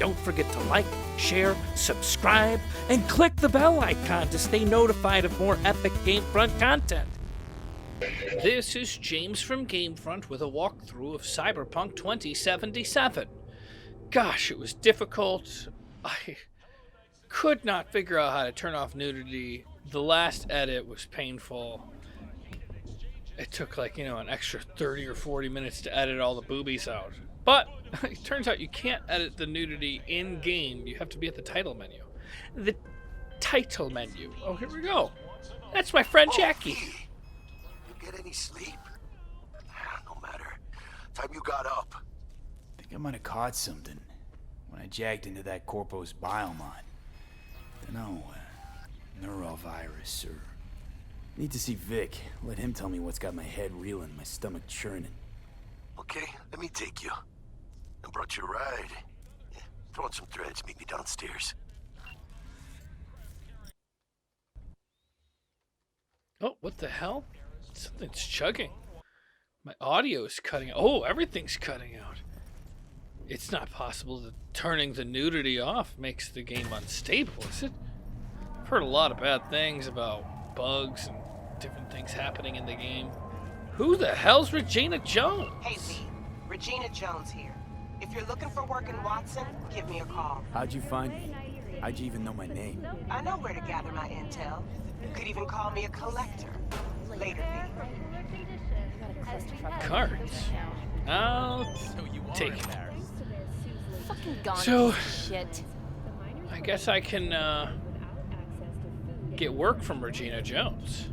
don't forget to like, share, subscribe, and click the bell icon to stay notified of more epic GameFront content. This is James from GameFront with a walkthrough of Cyberpunk 2077. Gosh, it was difficult. I could not figure out how to turn off nudity. The last edit was painful. It took an extra 30 or 40 minutes to edit all the boobies out. But it turns out you can't edit the nudity in-game. You have to be at the title menu. The title menu. Oh, here we go. That's my friend Jackie. You get any sleep? No matter. Time you got up. I think I might have caught something when I jacked into that Corpo's biomon. Dunno, neurovirus or... Need to see Vic. Let him tell me what's got my head reeling, my stomach churning. Okay, let me take you. I brought you a ride. Yeah, throw on some threads, meet me downstairs. Oh, what the hell? Something's chugging. My audio is cutting out. Oh, everything's cutting out. It's not possible that turning the nudity off makes the game unstable, is it? I've heard a lot of bad things about bugs and different things happening in the game. Who the hell's Regina Jones? Hey V, Regina Jones here. If you're looking for work in Watson, give me a call. How'd you find me? How'd you even know my name? I know where to gather my intel. You could even call me a collector. Later, V. Cards. I'll take it. Fucking gone So, shit. I guess I can get work from Regina Jones.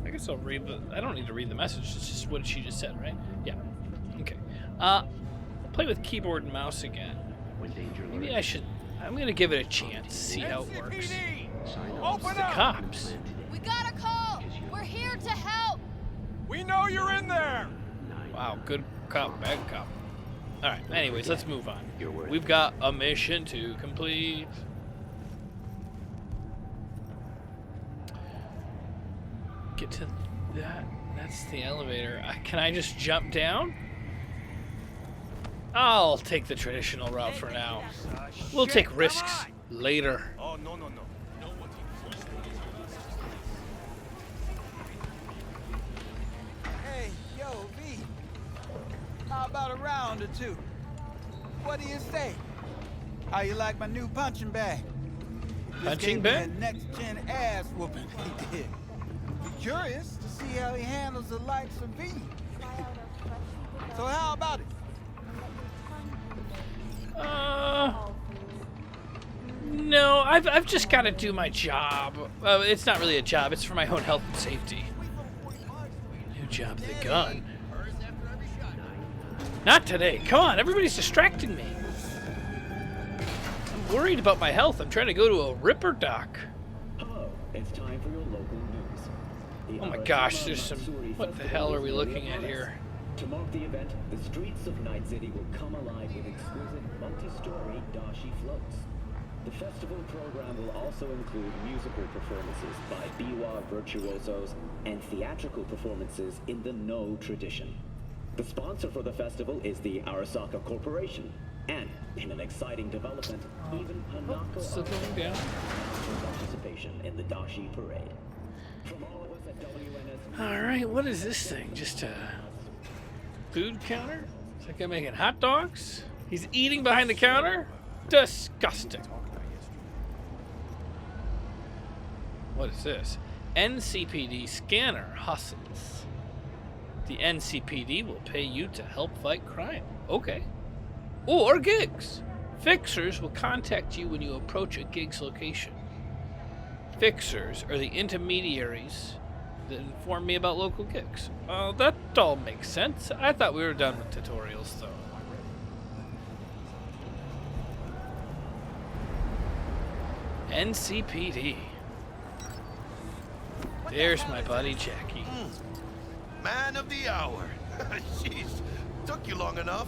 I guess I'll read the... I don't need to read the message. It's just what she just said, right? Yeah. Okay. Play with keyboard and mouse again. Maybe I should... I'm going to give it a chance, see how it works. It's the cops. We got a call. We're here to help. We know you're in there. Wow, good cop, bad cop. Alright, anyways, let's move on. We've got a mission to complete. Get to that. That's the elevator. Can I just jump down? I'll take the traditional route for now. We'll take risks later. Oh, no. Hey, yo, V. How about a round or two? What do you say? How you like my new punching bag? Punching bag? Next-gen ass whooping he did. Be curious to see how he handles the likes of V. So how about it? No, I've just got to do my job. It's not really a job, it's for my own health and safety. New job, the gun. Not today. Come on, everybody's distracting me. I'm worried about my health. I'm trying to go to a Ripperdoc. Hello, it's time for your local news. Oh my gosh, there's some... What the hell are we looking at here? To mark the event, the streets of Night City will come alive with exquisite multi-story dashi floats. The festival program will also include musical performances by biwa virtuosos and theatrical performances in the No tradition. The sponsor for the festival is the Arasaka Corporation, and in an exciting development, even Hanako Still going down. participation in the dashi parade. From all of us at WNS. Alright, what is this thing? Just a food counter? It's like I'm making hot dogs? He's eating behind the counter? Disgusting. What is this? NCPD scanner hustles. The NCPD will pay you to help fight crime. Okay. Or gigs. Fixers will contact you when you approach a gig's location. Fixers are the intermediaries that inform me about local gigs. That all makes sense. I thought we were done with tutorials, though. NCPD. There's my buddy Jackie. Man of the hour. Jeez, took you long enough.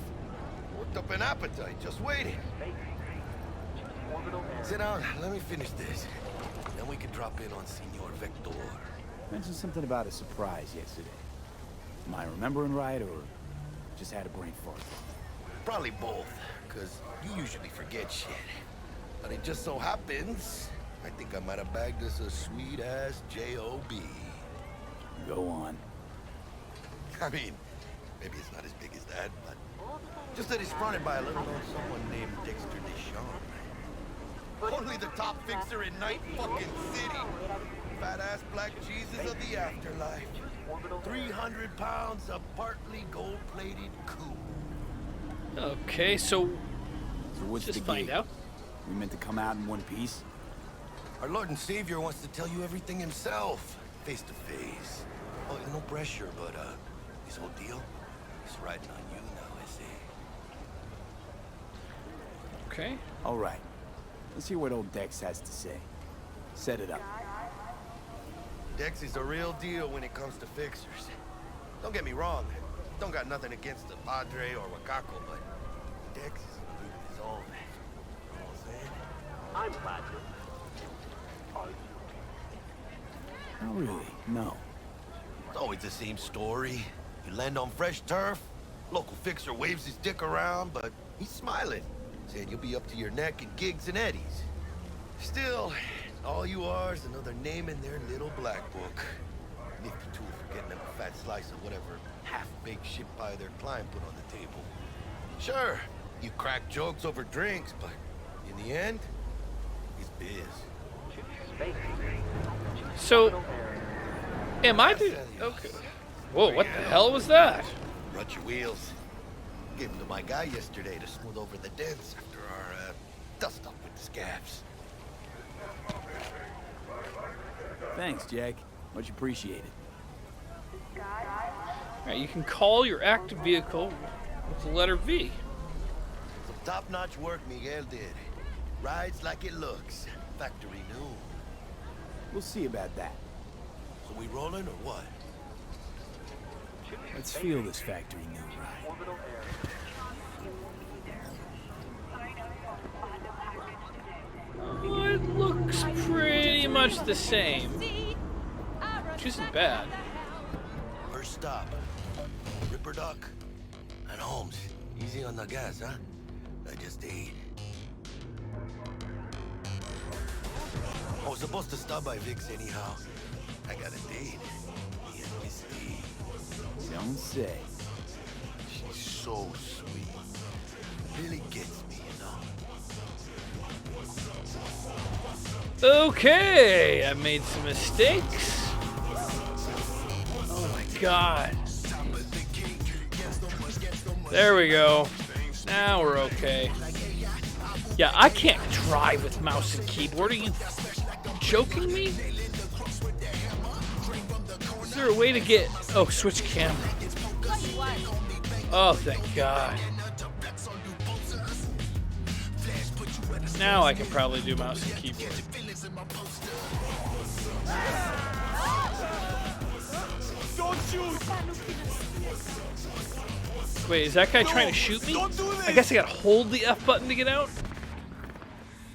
Worked up an appetite just waiting. Sit down, let me finish this. Then we can drop in on Senor Viktor. Mentioned something about a surprise yesterday. Am I remembering right, or just had a brain fart? Probably both. because you usually forget shit. But it just so happens, I think I might have bagged us a sweet-ass J.O.B. Go on. I mean, maybe it's not as big as that, but just that he's fronted by a little-known someone named Dexter Deshawn. Only the top fixer in Night fucking City. Fat-ass black Jesus of the afterlife. 300 pounds of partly gold-plated coup. Okay, so what's just the find gig? out. We meant to come out in one piece? Our Lord and Savior wants to tell you everything himself, face to face. Oh, no pressure, but this whole deal is riding on you now, I see. Okay. All right. Let's hear what old Dex has to say. Set it up. Dex is a real deal when it comes to fixers. Don't get me wrong, don't got nothing against the Padre or Wakako, but Dex is a league of his own. You know what I'm saying? I'm Platinum. Not really, no. It's always the same story. You land on fresh turf, local fixer waves his dick around, but he's smiling, saying you'll be up to your neck in gigs and eddies. Still, all you are is another name in their little black book. Nifty tool for getting them a fat slice of whatever half-baked shit pie their client put on the table. Sure, you crack jokes over drinks, but in the end, it's biz. So, am I the... Okay. Whoa, what the hell was that? Rut your wheels. Gave them to my guy yesterday to smooth over the dents after our dust up with the scabs. Thanks, Jack. Much appreciated. Alright, you can call your active vehicle with the letter V. Some top-notch work Miguel did. Rides like it looks. Factory new. We'll see about that. So we rolling or what? Let's feel this factory new ride. Oh, it looks pretty much the same. Which isn't bad. First stop. Ripperdoc and Holmes. Easy on the gas, huh? I just ate. I was supposed to stop by Vic's anyhow. I got a date. Me and Misty. Don't say. She's so sweet. Really gets me, you know? Okay, I made some mistakes. Oh my god. There we go. Now we're okay. Yeah, I can't drive with mouse and keyboard. Are you joking me? Is there a way to get... Oh, switch camera. Oh, thank God. Now I can probably do mouse and keyboard. Don't shoot! Wait, is that guy trying to shoot me? I guess I gotta hold the F button to get out?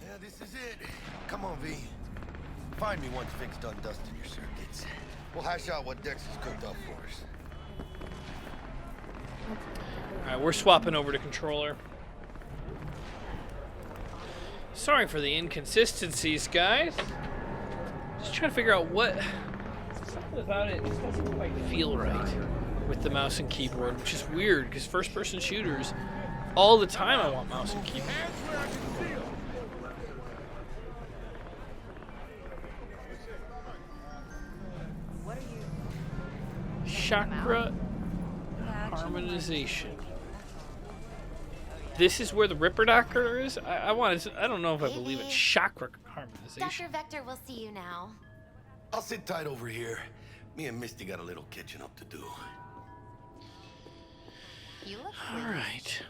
Yeah, this is it. Come on, V. Find me once Vic's done dusting your circuits. We'll hash out what Dex has cooked up for us. Alright, we're swapping over to controller. Sorry for the inconsistencies, guys. Just trying to figure out what... Something about it just doesn't quite feel right with the mouse and keyboard, which is weird, because first-person shooters, all the time I want mouse and keyboard. Chakra harmonization. This is where the Ripperdoc is? I don't know if I believe it's chakra harmonization. Dr. Vector will see you now. I'll sit tight over here. Me and Misty got a little catching up to do. You look All right.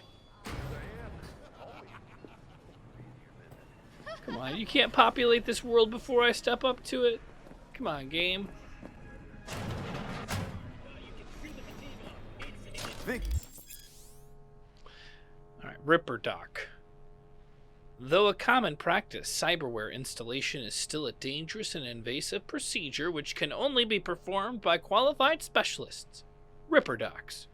Come on, you can't populate this world before I step up to it. Come on, game. Vic. All right, Ripperdoc. Though a common practice, cyberware installation is still a dangerous and invasive procedure which can only be performed by qualified specialists. Ripperdocs.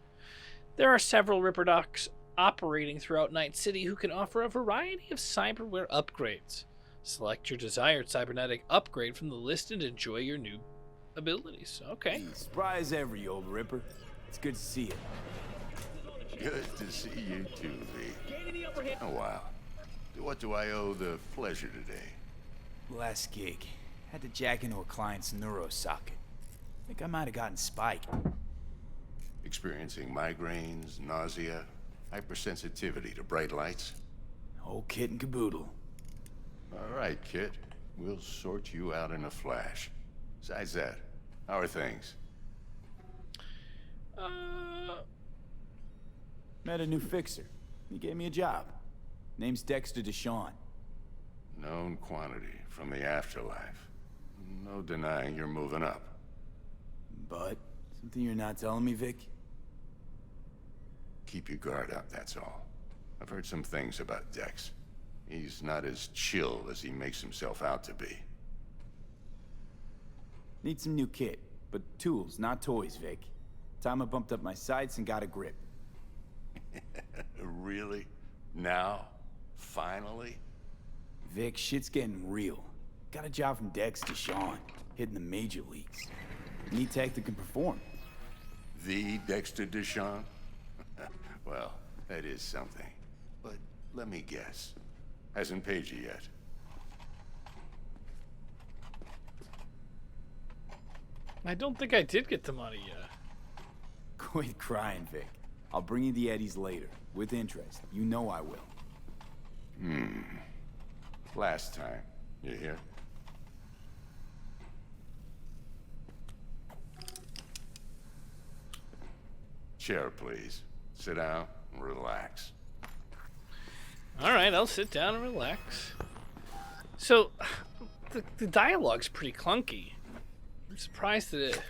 There are several Ripperdocs operating throughout Night City who can offer a variety of cyberware upgrades. Select your desired cybernetic upgrade from the list and enjoy your new abilities. Okay. Spry as ever, you old Ripper. It's good to see you. Good to see you too, V. Oh, wow. What do I owe the pleasure today? Last gig. Had to jack into a client's neuro socket. Think I might have gotten spiked. Experiencing migraines, nausea, hypersensitivity to bright lights? Whole kit and caboodle. All right, kid. We'll sort you out in a flash. Besides that, how are things? Met a new fixer. He gave me a job. Name's Dexter Deshawn. Known quantity from the afterlife. No denying you're moving up. But, something you're not telling me, Vic? Keep your guard up, that's all. I've heard some things about Dex. He's not as chill as he makes himself out to be. Need some new kit, but tools, not toys, Vic. Time I bumped up my sights and got a grip. Really? Now? Finally? Vic, shit's getting real. Got a job from Dex Deshawn, hitting the major leagues. Need tech that can perform. The Dexter Deshawn? Well, that is something. But let me guess. Hasn't paid you yet. I don't think I did get the money yet. Quit crying, Vic. I'll bring you the eddies later, with interest. You know I will. Last time. You hear? Chair, please. Sit down and relax. All right, I'll sit down and relax. So, the dialogue's pretty clunky. I'm surprised that it...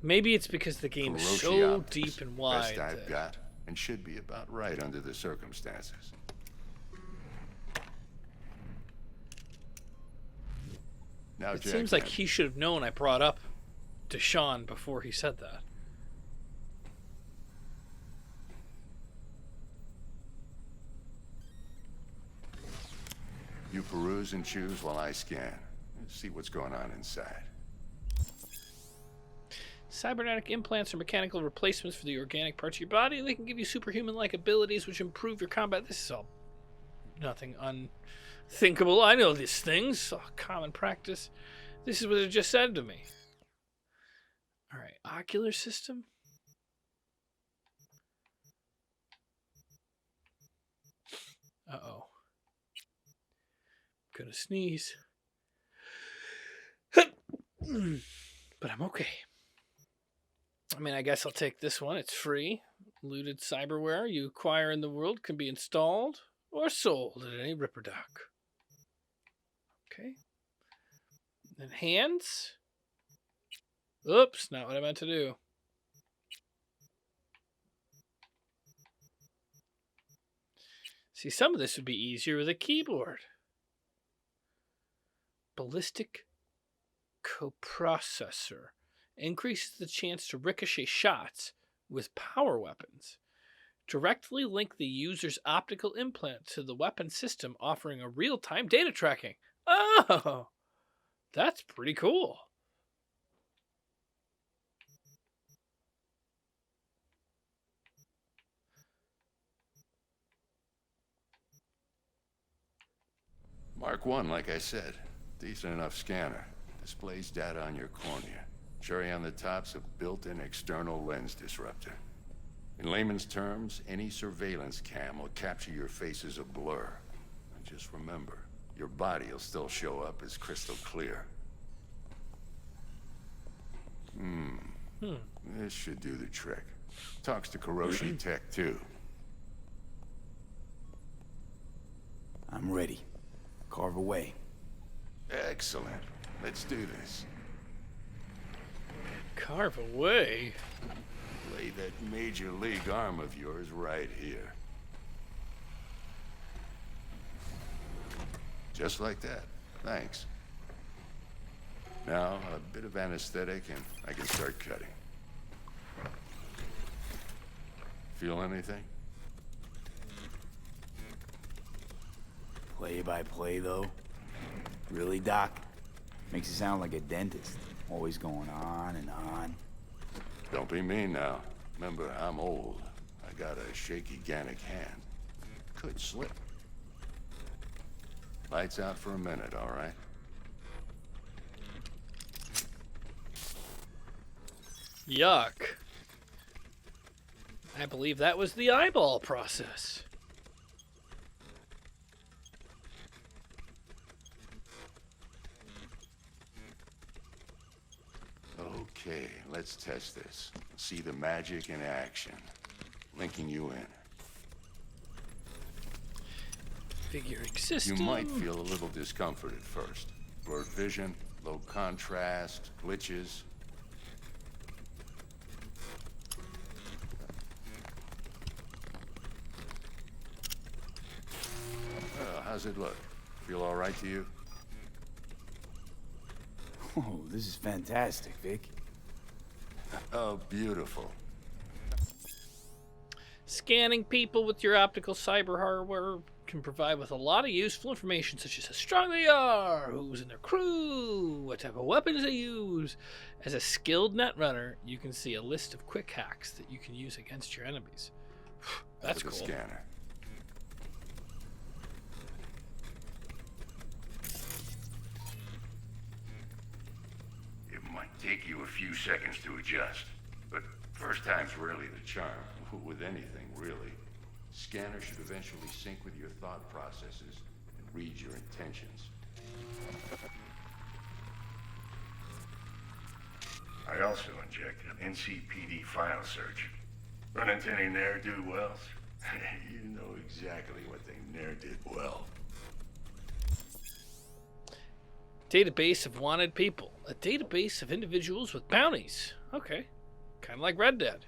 Maybe it's because the game is so Ferocious. deep and wide. Best I've got, and should be about right under the circumstances. Now, It Jack, seems like he should have known I brought up Deshawn before he said that. You peruse and choose while I scan. See what's going on inside. Cybernetic implants are mechanical replacements for the organic parts of your body. They can give you superhuman-like abilities which improve your combat. This is all nothing unthinkable. I know these things. Oh, common practice. This is what it just said to me. All right, ocular system. Uh-oh. Gonna sneeze. But I'm okay. I mean, I guess I'll take this one. It's free. Looted cyberware you acquire in the world can be installed or sold at any Ripperdoc. Okay. And hands. Oops, not what I meant to do. See, some of this would be easier with a keyboard. Ballistic coprocessor. Increases the chance to ricochet shots with power weapons. Directly link the user's optical implant to the weapon system, offering a real-time data tracking. Oh, that's pretty cool. Mark 1, like I said. Decent enough scanner. Displays data on your cornea. Cherry on the top's a built-in external lens disruptor. In layman's terms, any surveillance cam will capture your face as a blur. And just remember, your body will still show up as crystal clear. This should do the trick. Talks to Kuroshi Tech, too. I'm ready. Carve away. Excellent. Let's do this. Carve away. Lay that major league arm of yours right here. Just like that. Thanks. Now, a bit of anesthetic and I can start cutting. Feel anything? Play-by-play, though? Really, Doc? Makes you sound like a dentist. Always going on and on. Don't be mean now. Remember, I'm old. I got a shaky Gannic hand. Could slip. Lights out for a minute, all right? Yuck. I believe that was the eyeball process. Okay, let's test this. See the magic in action. Linking you in. Figuring system. You might feel a little discomfort at first. Blurred vision, low contrast, glitches. How's it look? Feel all right to you? Oh, this is fantastic, Vic. Oh, beautiful. Scanning people with your optical cyber hardware can provide with a lot of useful information, such as how strong they are, who's in their crew, what type of weapons they use. As a skilled netrunner, you can see a list of quick hacks that you can use against your enemies. That's cool. Scanner. It might take you a few seconds to adjust, but first time's rarely the charm. With anything, really. Scanner should eventually sync with your thought processes and read your intentions. I also injected an NCPD file search. Run into any ne'er-do-wells? You know exactly what they ne'er did well. Database of wanted people. A database of individuals with bounties. Okay. Kind of like Red Dead.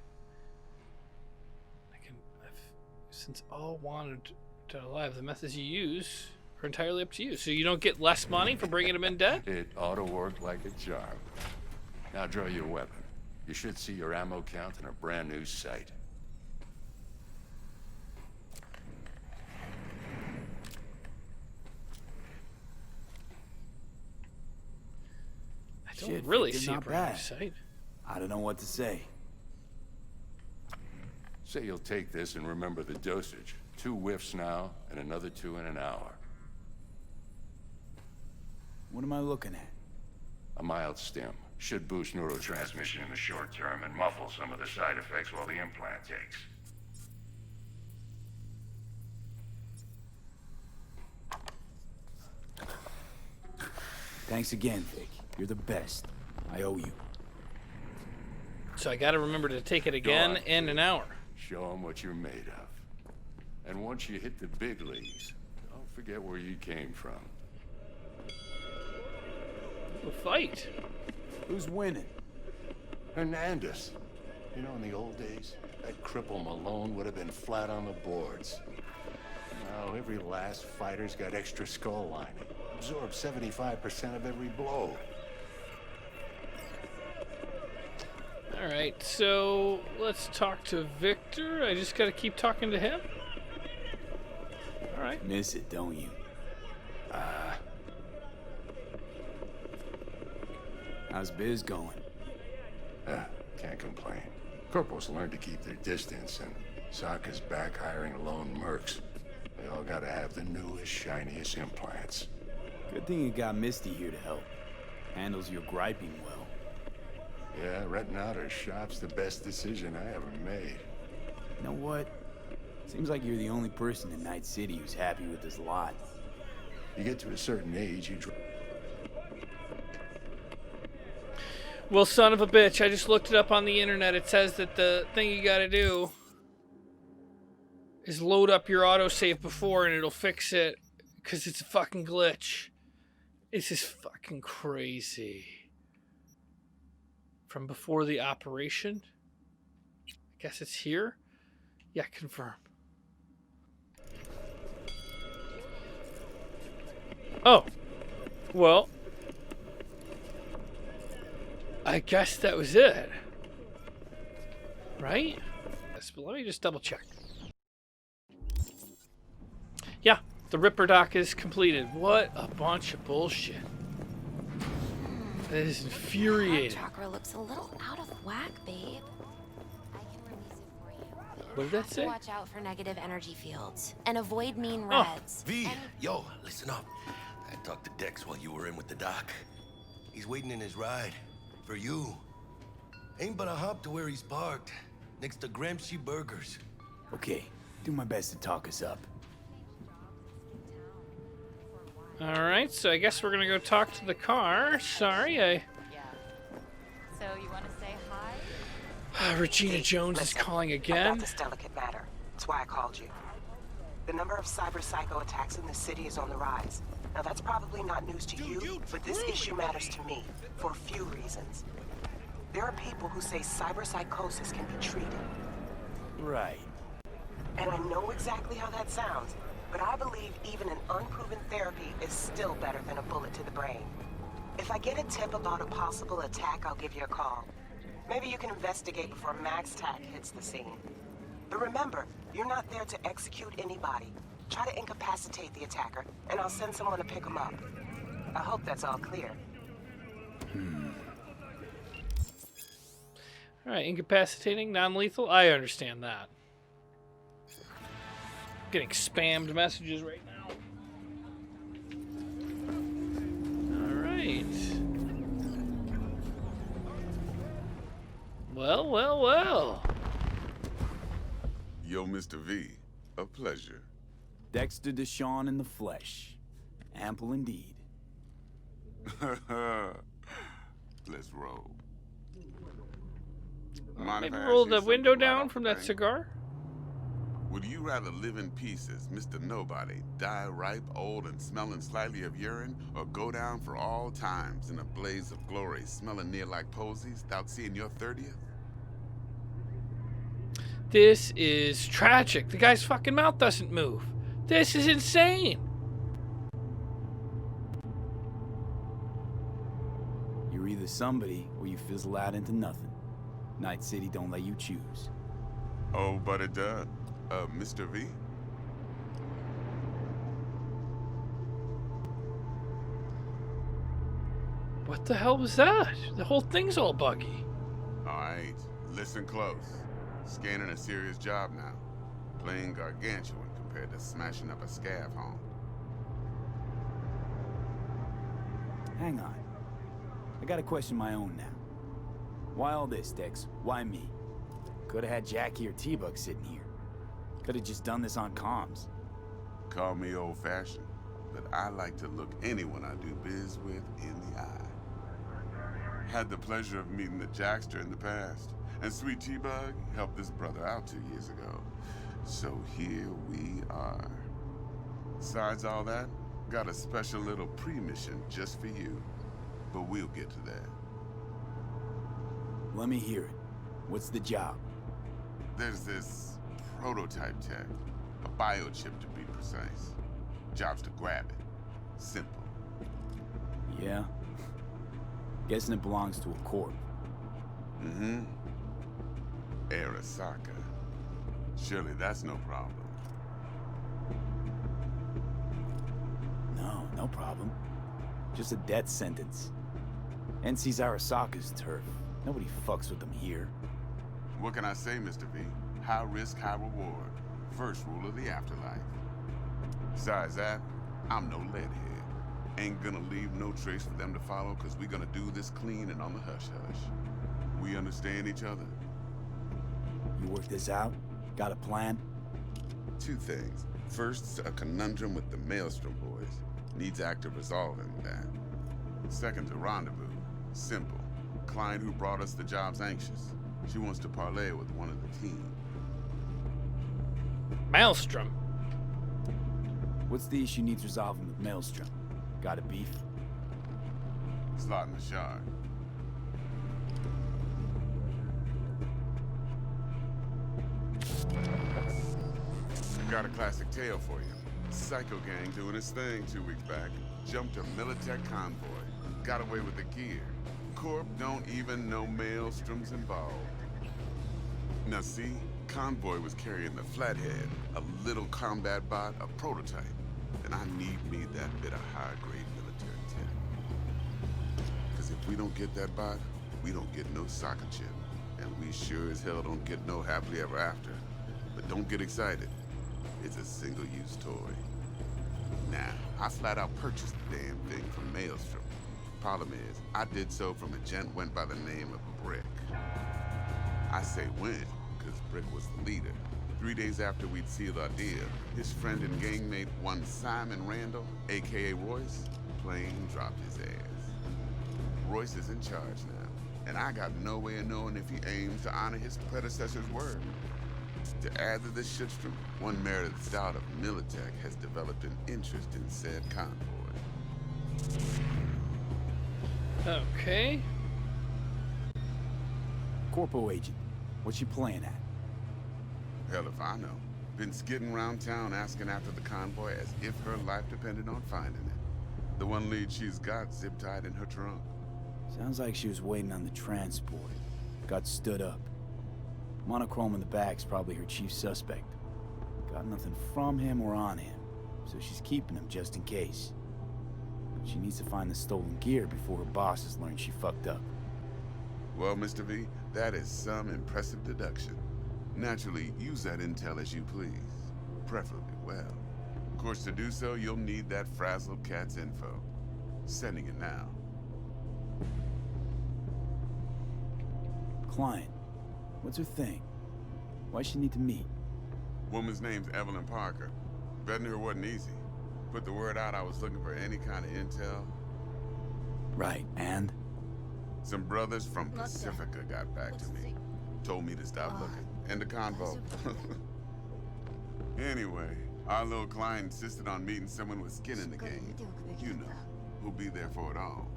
Since all wanted to alive, the methods you use are entirely up to you. So you don't get less money for bringing them in dead? It ought to work like a charm. Now draw your weapon. You should see your ammo count in a brand new sight. I don't really see a not brand new bad. sight. I don't know what to say. Say you'll take this and remember the dosage. 2 whiffs now, and another 2 in an hour. What am I looking at? A mild stim. Should boost neurotransmission in the short term and muffle some of the side effects while the implant takes. Thanks again, Vic. You're the best. I owe you. So I gotta remember to take it again in an hour. Show them what you're made of. And once you hit the big leagues, don't forget where you came from. We'll fight. Who's winning? Hernandez. You know, in the old days, that cripple Malone would have been flat on the boards. Now, every last fighter's got extra skull lining. Absorbs 75% of every blow. Alright, so let's talk to Viktor. I just gotta keep talking to him. Alright. Miss it, don't you? How's biz going? Can't complain. Corporals learn to keep their distance, and Sokka's back hiring lone mercs. They all gotta have the newest, shiniest implants. Good thing you got Misty here to help. Handles your griping well. Yeah, renting out her shop's the best decision I ever made. You know what? Seems like you're the only person in Night City who's happy with this lot. You get to a certain age, you Well, son of a bitch, I just looked it up on the internet. It says that the thing you gotta do is load up your autosave before and it'll fix it, because it's a fucking glitch. It's just fucking crazy. From before the operation? I guess it's here? Yeah, confirm. Oh. Well. I guess that was it. Right? Yes, but let me just double check. Yeah, The Ripperdoc is completed. What a bunch of bullshit. That is infuriating. Heart chakra looks a little out of whack, babe. I can release it for you. What did that say? Watch out for negative energy fields and avoid mean reds. V, yo, listen up. I talked to Dex while you were in with the doc. He's waiting in his ride. For you. Ain't but a hop to where he's parked. Next to Gramsci Burgers. Okay, do my best to talk us up. Alright, so I guess we're gonna go talk to the car. Sorry, Yeah. So you want to say hi? Regina Jones is calling again. About this delicate matter. That's why I called you. The number of cyber psycho attacks in the city is on the rise. Now that's probably not news to you, but this issue matters to me for a few reasons. There are people who say cyber psychosis can be treated. Right. And I know exactly how that sounds, but I believe even an unproven therapy is still better than a bullet to the brain. If I get a tip about a possible attack, I'll give you a call. Maybe you can investigate before Max Tack hits the scene. But remember, you're not there to execute anybody. Try to incapacitate the attacker, and I'll send someone to pick him up. I hope that's all clear. Alright, incapacitating, non-lethal. I understand that. Getting spammed messages right now. Alright. Well, well, well. Yo, Mr. V, a pleasure. Dexter Deshawn in the flesh. Ample indeed. Let's roll. Mind if Maybe I roll ask you the window something right down off from the that bat? cigar. Would you rather live in pieces, Mr. Nobody, die ripe, old, and smelling slightly of urine, or go down for all times in a blaze of glory, smelling near like posies, without seeing your 30th? This is tragic. The guy's fucking mouth doesn't move. This is insane. You're either somebody or you fizzle out into nothing. Night City don't let you choose. Oh, but it does. Mr. V? What the hell was that? The whole thing's all buggy. Alright, listen close. Scanning a serious job now. Playing gargantuan compared to smashing up a scav home. Hang on. I got a question of my own now. Why all this, Dex? Why me? Could have had Jackie or T-Bug sitting here. Could have just done this on comms. Call me old-fashioned, but I like to look anyone I do biz with in the eye. Had the pleasure of meeting the Jackster in the past, and Sweet T-Bug helped this brother out 2 years ago. So here we are. Besides all that, got a special little pre-mission just for you. But we'll get to that. Let me hear it. What's the job? There's this prototype tech, a biochip to be precise. Job's to grab it. Simple. Yeah? Guessing it belongs to a corp. Mm-hmm. Arasaka. Surely that's no problem. No, no problem. Just a death sentence. NC's Arasaka's turf. Nobody fucks with them here. What can I say, Mr. V? High risk, high reward. First rule of the afterlife. Besides that, I'm no leadhead. Ain't gonna leave no trace for them to follow, cause we gonna do this clean and on the hush-hush. We understand each other? You work this out? Got a plan? Two things. First, a conundrum with the Maelstrom boys. Needs active resolving with that. Second, a rendezvous. Simple. Client who brought us the job's anxious. She wants to parlay with one of the team. Maelstrom. What's the issue needs resolving with Maelstrom? Got a beef? Slot in the shard. Got a classic tale for you. Psycho gang doing his thing 2 weeks back. Jumped a Militech convoy. Got away with the gear. Corp don't even know Maelstrom's involved. Now see, convoy was carrying the Flathead, a little combat bot, a prototype. then I need me that bit of high-grade military tech. Because if we don't get that bot, we don't get no soccer chip. And we sure as hell don't get no happily ever after. But don't get excited. It's a single-use toy. Now, I flat out purchased the damn thing from Maelstrom. Problem is, I did so from a gent went by the name of Brick. I say when, because Brick was the leader. 3 days after we'd sealed our deal, his friend and gangmate, one Simon Randall, aka Royce, plain dropped his ass. Royce is in charge now, and I got no way of knowing if he aims to honor his predecessor's word. To add to this shitstorm, one merited stout of Militech has developed an interest in said convoy. Okay. Corpo agent, what's you playing at? Hell if I know. Been skidding around town asking after the convoy as if her life depended on finding it. The one lead she's got zip-tied in her trunk. Sounds like she was waiting on the transport. Got stood up. Monochrome in the back's probably her chief suspect. Got nothing from him or on him, so she's keeping him just in case. But she needs to find the stolen gear before her bosses learn she fucked up. Well, Mr. V, that is some impressive deduction. Naturally, use that intel as you please. Preferably well. Of course, to do so, you'll need that frazzled cat's info. Sending it now. Client. What's her thing? Why she need to meet? Woman's name's Evelyn Parker. Betting her wasn't easy. Put the word out I was looking for any kind of intel. Right, and? Some brothers from Pacifica got back to me. Told me to stop looking. End of convo. Anyway, our little client insisted on meeting someone with skin in the game. You know, who'll be there for it all.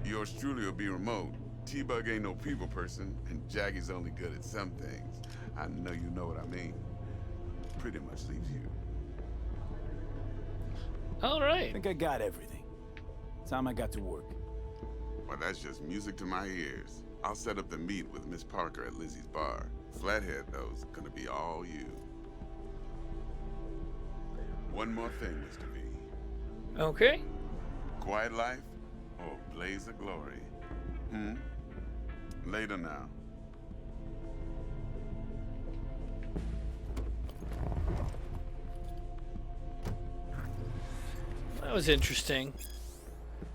Yours truly will be remote. T-Bug ain't no people person, and Jaggy's only good at some things. I know you know what I mean. Pretty much leaves you. All right. I think I got everything. Time I got to work. Well, that's just music to my ears. I'll set up the meet with Miss Parker at Lizzie's bar. Flathead, though, is gonna be all you. One more thing, Mr. V. Okay. Quiet life or blaze of glory? Later now. That was interesting.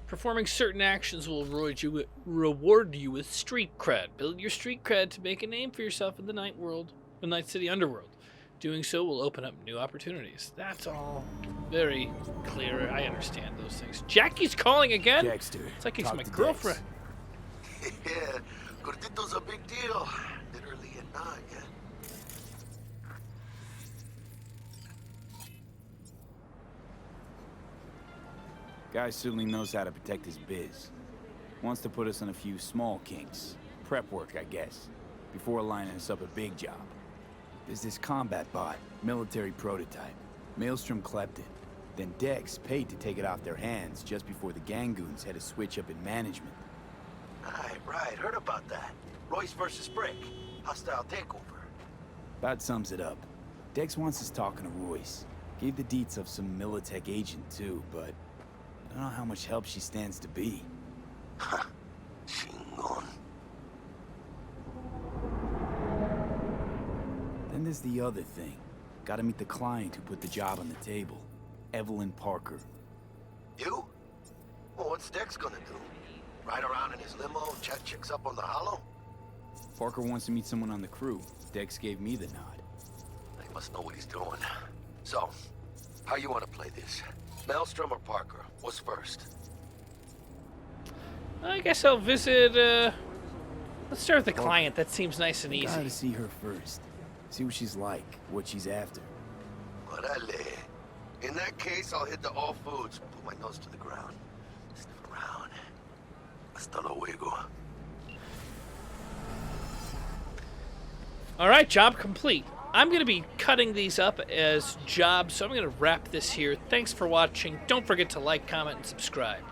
Performing certain actions will reward you with street cred. Build your street cred to make a name for yourself in the Night City underworld. Doing so will open up new opportunities. That's all very clear. I understand those things. Jackie's calling again? Dexter. It's like he's my girlfriend. Yeah, Gordito's a big deal. Literally and not, yeah. Guy certainly knows how to protect his biz. Wants to put us on a few small kinks. Prep work, I guess. Before lining us up a big job. There's this combat bot, military prototype. Maelstrom clept it. Then Dex paid to take it off their hands just before the Gangoons had a switch up in management. Right, heard about that. Royce versus Brick. Hostile takeover. About sums it up. Dex wants us talking to Royce. Gave the deets of some Militech agent too, but I don't know how much help she stands to be. Ha. Chingon. Then there's the other thing. Gotta meet the client who put the job on the table. Evelyn Parker. You? Well, what's Dex gonna do? Ride around in his limo, chat chicks up on the hollow? Parker wants to meet someone on the crew. Dex gave me the nod. He must know what he's doing. So, how you want to play this? Maelstrom or Parker? What's first? I guess I'll visit, let's start with the client. That seems nice and easy. Gotta see her first. See what she's like, what she's after. Orale. In that case, I'll hit the all foods. Put my nose to the ground. Sniff around. Hasta luego. All right, job complete. I'm going to be cutting these up as jobs, so I'm going to wrap this here. Thanks for watching. Don't forget to like, comment, and subscribe.